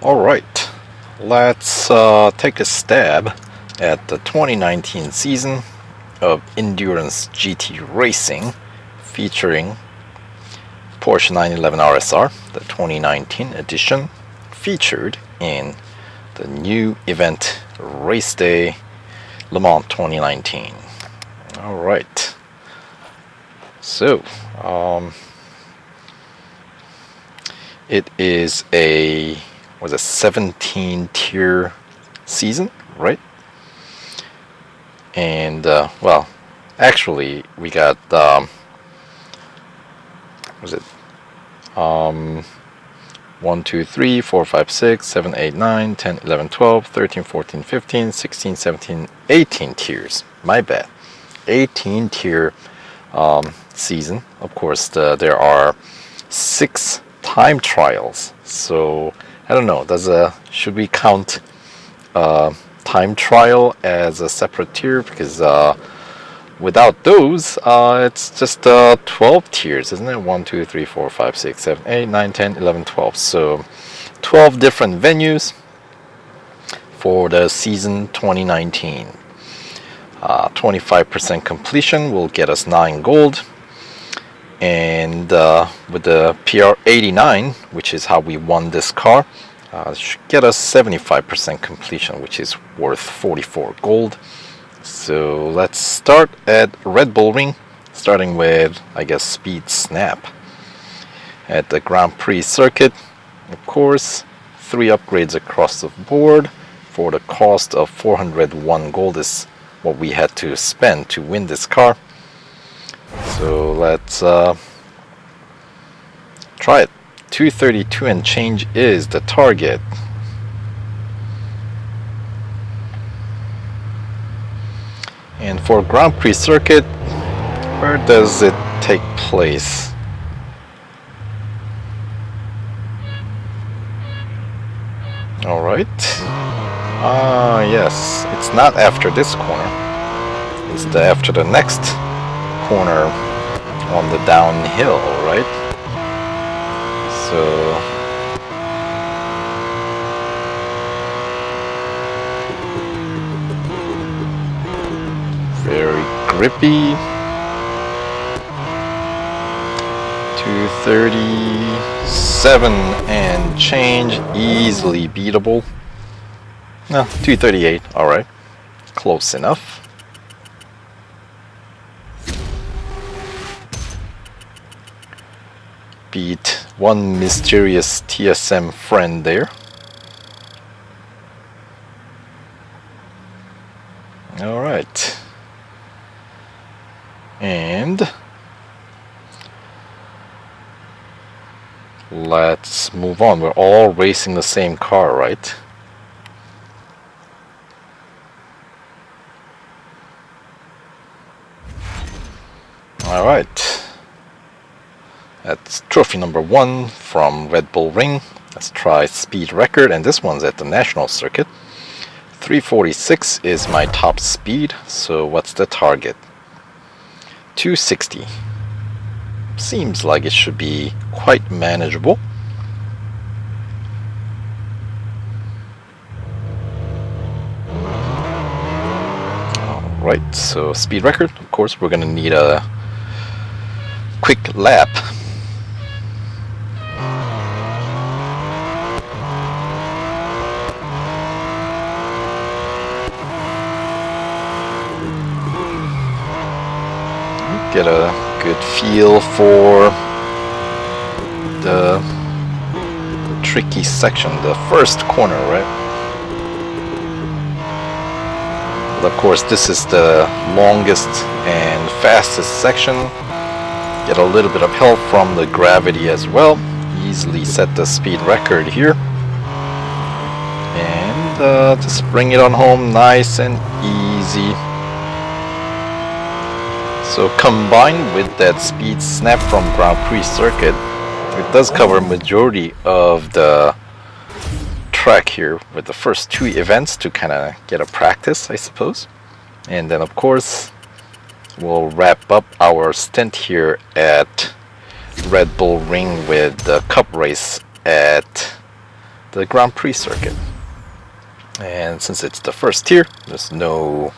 Alright, let's take a stab at the 2019 season of Endurance GT Racing featuring Porsche 911 RSR, the 2019 edition, featured in the new event Race Day Le Mans 2019. Alright, so it is a 17 tier season, right? And well, actually we got was it 1 2 3 4 5 6 7 8 9 10 11 12 13 14 15 16 17 18 tiers. My bad. 18 tier season. Of course, there are 6 time trials, so I don't know, should we count time trial as a separate tier? Because without those, it's just 12 tiers, isn't it? 1 2 3 4 5 6 7 8 9 10 11 12. So 12 different venues for the season 2019. 25% completion will get us 9 gold, and with the PR 89, which is how we won this car, should get us 75% completion, which is worth 44 gold. So let's start at Red Bull Ring, starting with, I guess, Speed Snap. At the Grand Prix circuit, of course, 3 upgrades across the board for the cost of 401 gold is what we had to spend to win this car. So let's try it. 232 and change is the target. And for Grand Prix circuit, where does it take place? Alright. Yes, it's not after this corner. It's after the next corner on the downhill, right? So very grippy. 237 and change, easily beatable. No, 238, alright, close enough. Beat one mysterious TSM friend there. Alright. And let's move on. We're all racing the same car, right? Alright. That's trophy number 1 from Red Bull Ring. Let's try speed record, and this one's at the national circuit. 346 is my top speed, so what's the target? 260. Seems like it should be quite manageable. Alright, so speed record, of course we're gonna need a quick lap. Get a good feel for the tricky section, the first corner, right? But of course, this is the longest and fastest section. Get a little bit of help from the gravity as well. Easily set the speed record here. And just bring it on home nice and easy. So combined with that speed snap from Grand Prix circuit, it does cover majority of the track here with the first 2 events to kind of get a practice, I suppose. And then of course we'll wrap up our stint here at Red Bull Ring with the cup race at the Grand Prix circuit. And since it's the first tier, there's no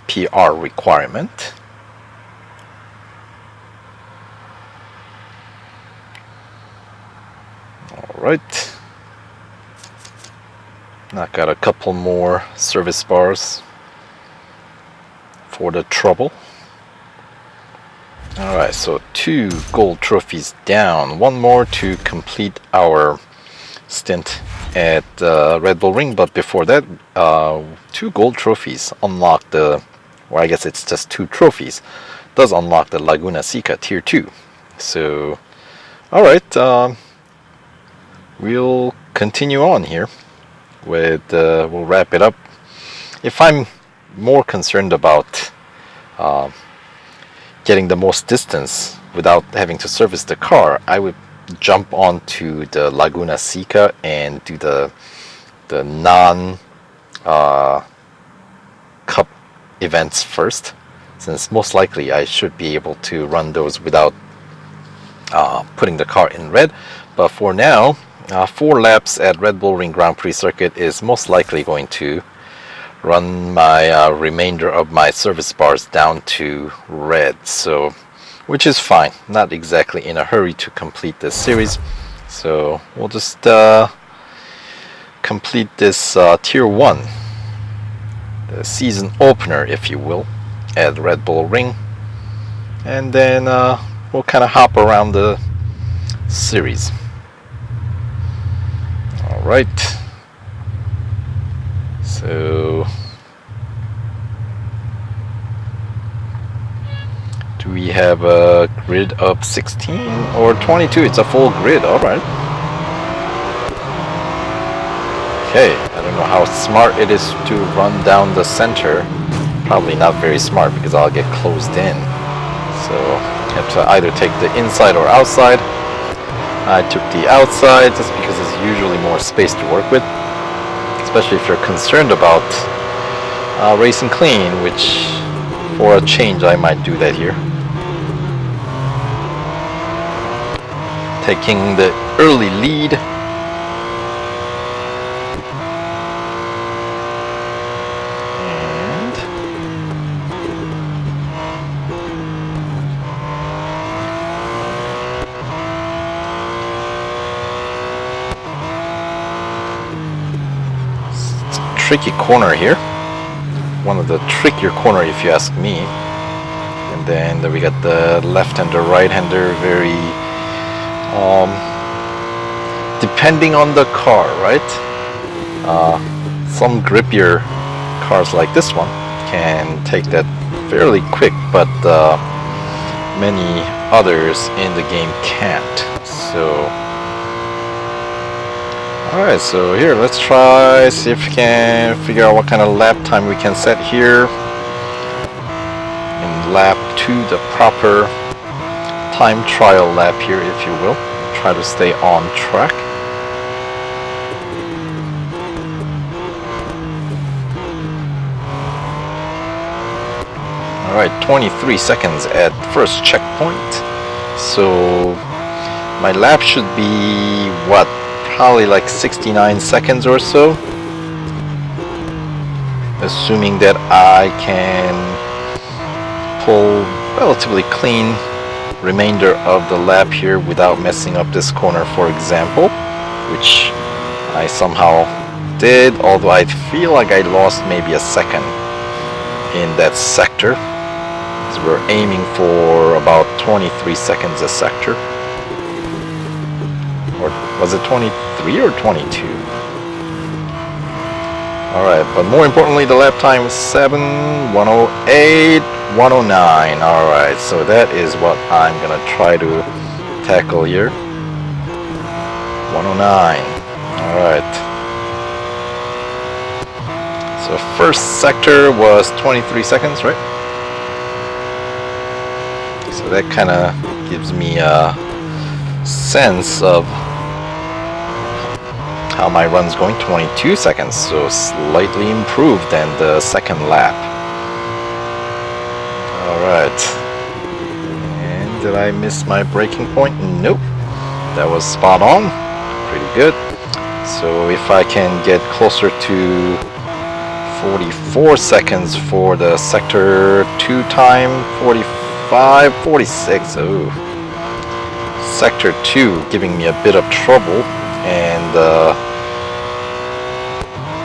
PR requirement. Alright. I got a couple more service bars for the trouble. Alright, so 2 gold trophies down. One more to complete our stint at Red Bull Ring, but before that, 2 gold trophies unlock the, or I guess it's just 2 trophies, does unlock the Laguna Seca Tier 2. So, alright, we'll continue on here with, we'll wrap it up. If I'm more concerned about getting the most distance without having to service the car, I would jump onto the Laguna Seca and do the non cup events first, since most likely I should be able to run those without putting the car in red. But for now, 4 laps at Red Bull Ring Grand Prix circuit is most likely going to run my remainder of my service bars down to red, so which is fine. Not exactly in a hurry to complete this series, so we'll just complete this tier 1, the season opener if you will, at Red Bull Ring, and then we'll kind of hop around the series. Alright, so do we have a grid of 16 or 22? It's a full grid, alright. Okay, I don't know how smart it is to run down the center. Probably not very smart because I'll get closed in. So I have to either take the inside or outside. I took the outside just because there's usually more space to work with, especially if you're concerned about racing clean, which for a change I might do that here. Taking the early lead. And it's a tricky corner here. One of the trickier corner if you ask me. And then we got the left-hander, right-hander, very depending on the car, right? Some grippier cars like this one can take that fairly quick, but many others in the game can't. So alright, so here let's try, see if we can figure out what kind of lap time we can set here in lap 2, the proper time trial lap here if you will. Try to stay on track. Alright, 23 seconds at first checkpoint. So my lap should be what? Probably like 69 seconds or so. Assuming that I can pull relatively clean remainder of the lap here without messing up this corner, for example, which I somehow did, although I feel like I lost maybe a second in that sector, because we're aiming for about 23 seconds a sector. Or was it 23 or 22? Alright, but more importantly the lap time is 7:108. 109. Alright, so that is what I'm gonna try to tackle here. 109. Alright. So first sector was 23 seconds, right? So that kind of gives me a sense of how my run's going. 22 seconds, so slightly improved than the second lap. Alright, and did I miss my braking point? Nope, that was spot on, pretty good. So if I can get closer to 44 seconds for the sector 2 time, 45, 46. Oh, sector 2 giving me a bit of trouble, and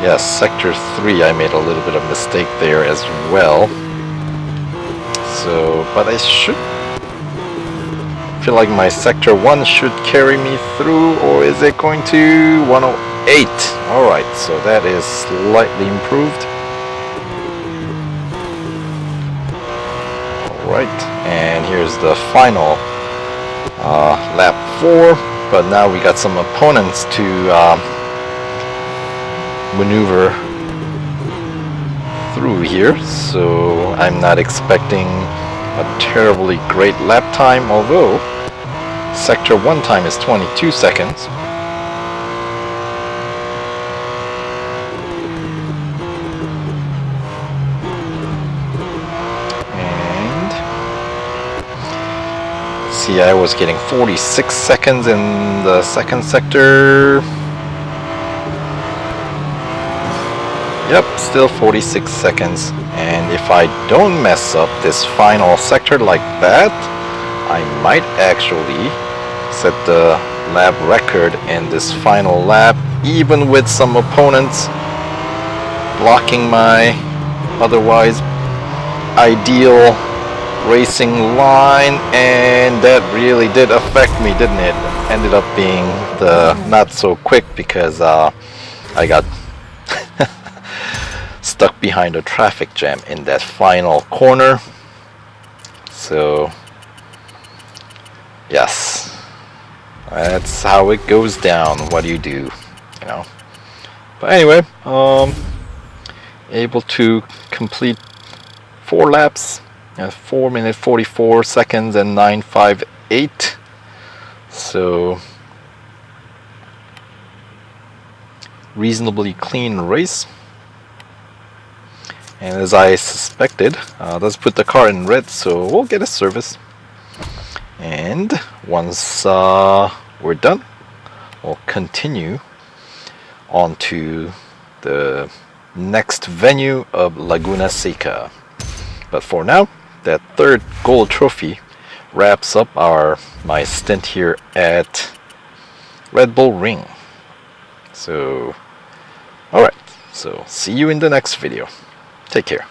yes, sector 3 I made a little bit of mistake there as well. So, but I should feel like my sector 1 should carry me through, or is it going to 108? Alright, so that is slightly improved. Alright, and here's the final lap 4, but now we got some opponents to maneuver through here, so I'm not expecting a terribly great lap time, although sector 1 time is 22 seconds. And see, I was getting 46 seconds in the second sector. Yep, still 46 seconds. And if I don't mess up this final sector like that, I might actually set the lap record in this final lap, even with some opponents blocking my otherwise ideal racing line. And that really did affect me, didn't it? Ended up being the not so quick because I got stuck behind a traffic jam in that final corner. So yes, that's how it goes down. What do you do, you know? But anyway, able to complete 4 laps at 4 minutes 44 seconds and 958. So reasonably clean race. And as I suspected, let's put the car in red, so we'll get a service. And once we're done, we'll continue on to the next venue of Laguna Seca. But for now, that 3rd gold trophy wraps up my stint here at Red Bull Ring. So, alright, so see you in the next video. Take care.